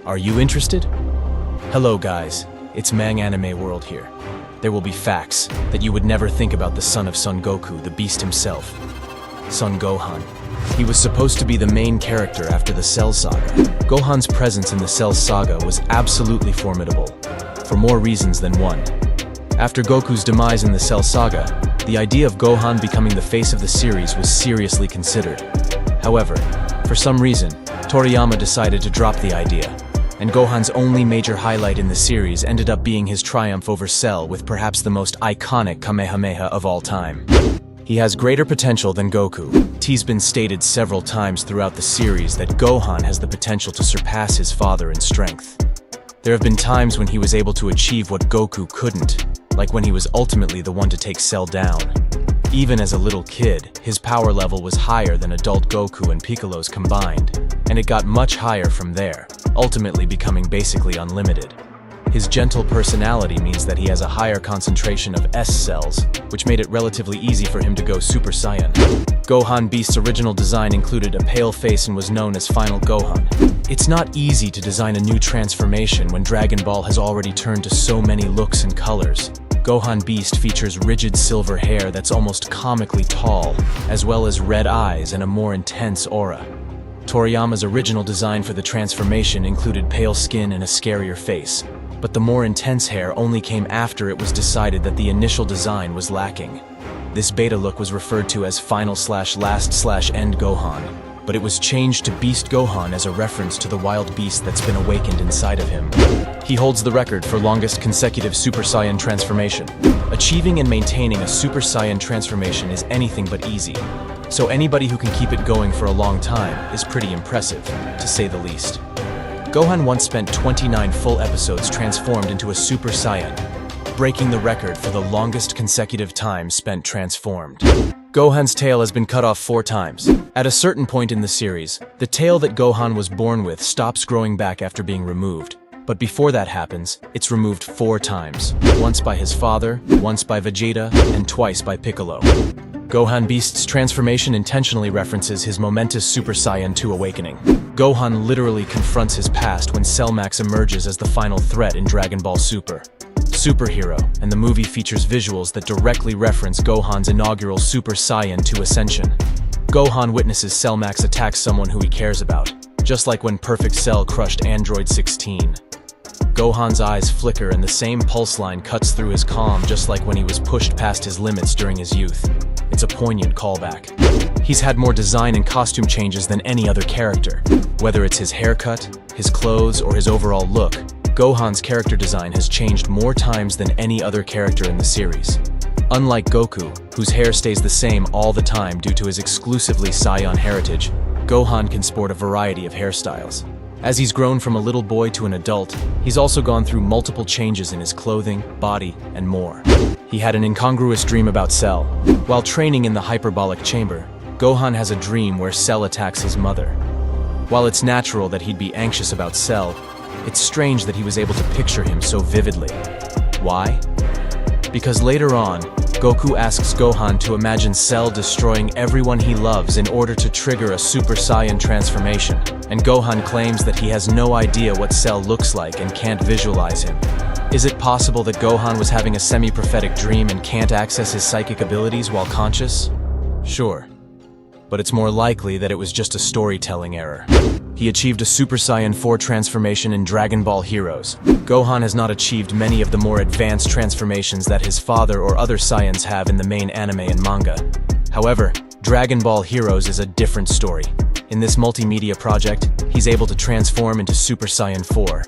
Are you interested? Hello guys, it's Mang Anime World here. There will be facts that you would never think about the son of Son Goku, the beast himself. Son Gohan. He was supposed to be the main character after the Cell Saga. Gohan's presence in the Cell Saga was absolutely formidable, for more reasons than one. After Goku's demise in the Cell Saga, the idea of Gohan becoming the face of the series was seriously considered. However, for some reason, Toriyama decided to drop the idea, and Gohan's only major highlight in the series ended up being his triumph over Cell with perhaps the most iconic Kamehameha of all time. He has greater potential than Goku. It's been stated several times throughout the series that Gohan has the potential to surpass his father in strength. There have been times when he was able to achieve what Goku couldn't, like when he was ultimately the one to take Cell down. Even as a little kid, his power level was higher than adult Goku and Piccolo's combined, and it got much higher from there, ultimately becoming basically unlimited. His gentle personality means that he has a higher concentration of S cells, which made it relatively easy for him to go Super Saiyan. Gohan Beast's original design included a pale face and was known as Final Gohan. It's not easy to design a new transformation when Dragon Ball has already turned to so many looks and colors. Gohan Beast features rigid silver hair that's almost comically tall, as well as red eyes and a more intense aura. Toriyama's original design for the transformation included pale skin and a scarier face, but the more intense hair only came after it was decided that the initial design was lacking. This beta look was referred to as Final/Last/End Gohan, but it was changed to Beast Gohan as a reference to the wild beast that's been awakened inside of him. He holds the record for longest consecutive Super Saiyan transformation. Achieving and maintaining a Super Saiyan transformation is anything but easy, so anybody who can keep it going for a long time is pretty impressive, to say the least. Gohan once spent 29 full episodes transformed into a Super Saiyan, breaking the record for the longest consecutive time spent transformed. Gohan's tail has been cut off 4 times. At a certain point in the series, the tail that Gohan was born with stops growing back after being removed. But before that happens, it's removed 4 times. Once by his father, once by Vegeta, and twice by Piccolo. Gohan Beast's transformation intentionally references his momentous Super Saiyan 2 awakening. Gohan literally confronts his past when Cell Max emerges as the final threat in Dragon Ball Super. Superhero, and the movie features visuals that directly reference Gohan's inaugural Super Saiyan 2 ascension. Gohan witnesses Cell Max attack someone who he cares about, just like when Perfect Cell crushed Android 16. Gohan's eyes flicker and the same pulse line cuts through his calm just like when he was pushed past his limits during his youth. It's a poignant callback. He's had more design and costume changes than any other character. Whether it's his haircut, his clothes, or his overall look, Gohan's character design has changed more times than any other character in the series. Unlike Goku, whose hair stays the same all the time due to his exclusively Saiyan heritage, Gohan can sport a variety of hairstyles. As he's grown from a little boy to an adult, he's also gone through multiple changes in his clothing, body, and more. He had an incongruous dream about Cell. While training in the hyperbolic chamber, Gohan has a dream where Cell attacks his mother. While it's natural that he'd be anxious about Cell, it's strange that he was able to picture him so vividly. Why? Because later on, Goku asks Gohan to imagine Cell destroying everyone he loves in order to trigger a Super Saiyan transformation, and Gohan claims that he has no idea what Cell looks like and can't visualize him. Is it possible that Gohan was having a semi-prophetic dream and can't access his psychic abilities while conscious? Sure. But it's more likely that it was just a storytelling error. He achieved a Super Saiyan 4 transformation in Dragon Ball Heroes. Gohan has not achieved many of the more advanced transformations that his father or other Saiyans have in the main anime and manga. However, Dragon Ball Heroes is a different story. In this multimedia project, he's able to transform into Super Saiyan 4.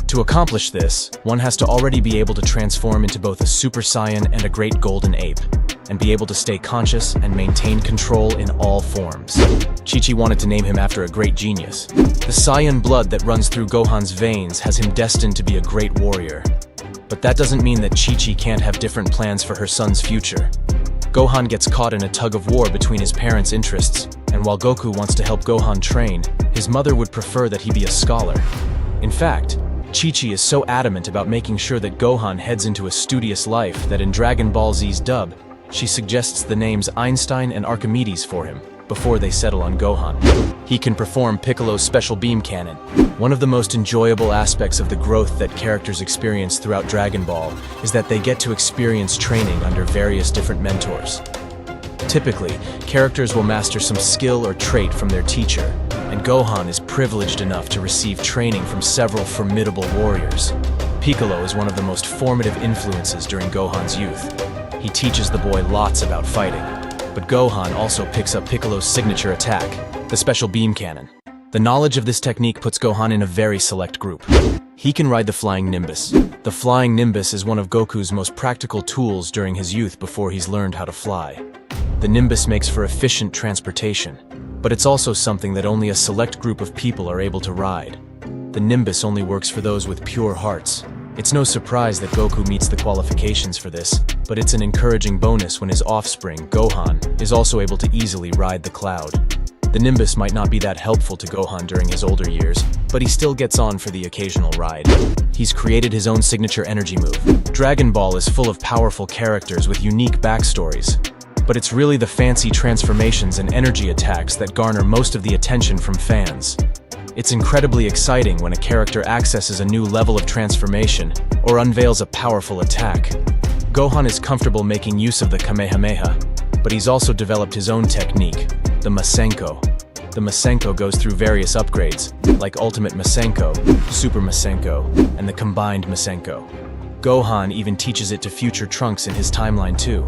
To accomplish this, one has to already be able to transform into both a Super Saiyan and a Great Golden Ape, and be able to stay conscious and maintain control in all forms. Chi-Chi wanted to name him after a great genius. The Saiyan blood that runs through Gohan's veins has him destined to be a great warrior. But that doesn't mean that Chi-Chi can't have different plans for her son's future. Gohan gets caught in a tug-of-war between his parents' interests, and while Goku wants to help Gohan train, his mother would prefer that he be a scholar. In fact, Chi-Chi is so adamant about making sure that Gohan heads into a studious life that in Dragon Ball Z's dub, she suggests the names Einstein and Archimedes for him, before they settle on Gohan. He can perform Piccolo's special beam cannon. One of the most enjoyable aspects of the growth that characters experience throughout Dragon Ball is that they get to experience training under various different mentors. Typically, characters will master some skill or trait from their teacher, and Gohan is privileged enough to receive training from several formidable warriors. Piccolo is one of the most formative influences during Gohan's youth. He teaches the boy lots about fighting, but Gohan also picks up Piccolo's signature attack, the special beam cannon. The knowledge of this technique puts Gohan in a very select group. He can ride the Flying Nimbus. The Flying Nimbus is one of Goku's most practical tools during his youth before he's learned how to fly. The Nimbus makes for efficient transportation, but it's also something that only a select group of people are able to ride. The Nimbus only works for those with pure hearts. It's no surprise that Goku meets the qualifications for this, but it's an encouraging bonus when his offspring, Gohan, is also able to easily ride the cloud. The Nimbus might not be that helpful to Gohan during his older years, but he still gets on for the occasional ride. He's created his own signature energy move. Dragon Ball is full of powerful characters with unique backstories, but it's really the fancy transformations and energy attacks that garner most of the attention from fans. It's incredibly exciting when a character accesses a new level of transformation or unveils a powerful attack. Gohan is comfortable making use of the Kamehameha, but he's also developed his own technique, the Masenko. The Masenko goes through various upgrades, like Ultimate Masenko, Super Masenko, and the Combined Masenko. Gohan even teaches it to future Trunks in his timeline too.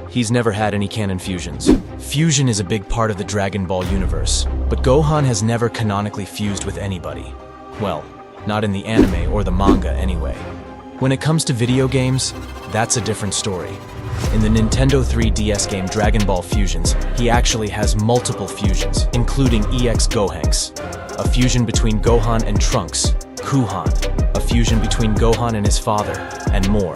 He's never had any canon fusions. Fusion is a big part of the Dragon Ball universe, but Gohan has never canonically fused with anybody. Well, not in the anime or the manga anyway. When it comes to video games, that's a different story. In the Nintendo 3DS game Dragon Ball Fusions, he actually has multiple fusions, including EX Gohanks, a fusion between Gohan and Trunks, Kuhan, a fusion between Gohan and his father, and more.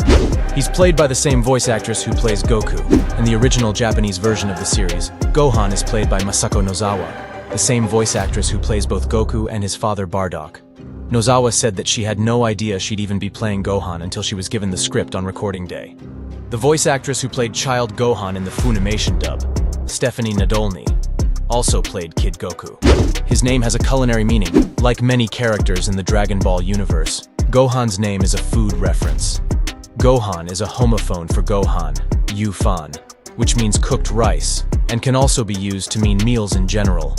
He's played by the same voice actress who plays Goku. In the original Japanese version of the series, Gohan is played by Masako Nozawa, the same voice actress who plays both Goku and his father Bardock. Nozawa said that she had no idea she'd even be playing Gohan until she was given the script on recording day. The voice actress who played Child Gohan in the Funimation dub, Stephanie Nadolny, also played Kid Goku. His name has a culinary meaning. Like many characters in the Dragon Ball universe, Gohan's name is a food reference. Gohan is a homophone for Gohan, Yufan, which means cooked rice, and can also be used to mean meals in general.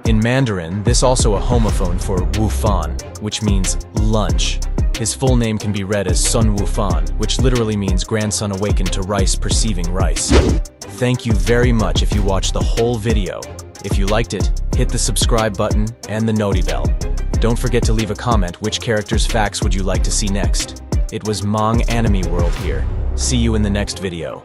In Mandarin, this also a homophone for Wufan, which means lunch. His full name can be read as Son Wufan, which literally means grandson awakened to rice perceiving rice. Thank you very much if you watched the whole video. If you liked it, hit the subscribe button and the noti bell. Don't forget to leave a comment which characters' facts would you like to see next. It was Mang Anime World here. See you in the next video.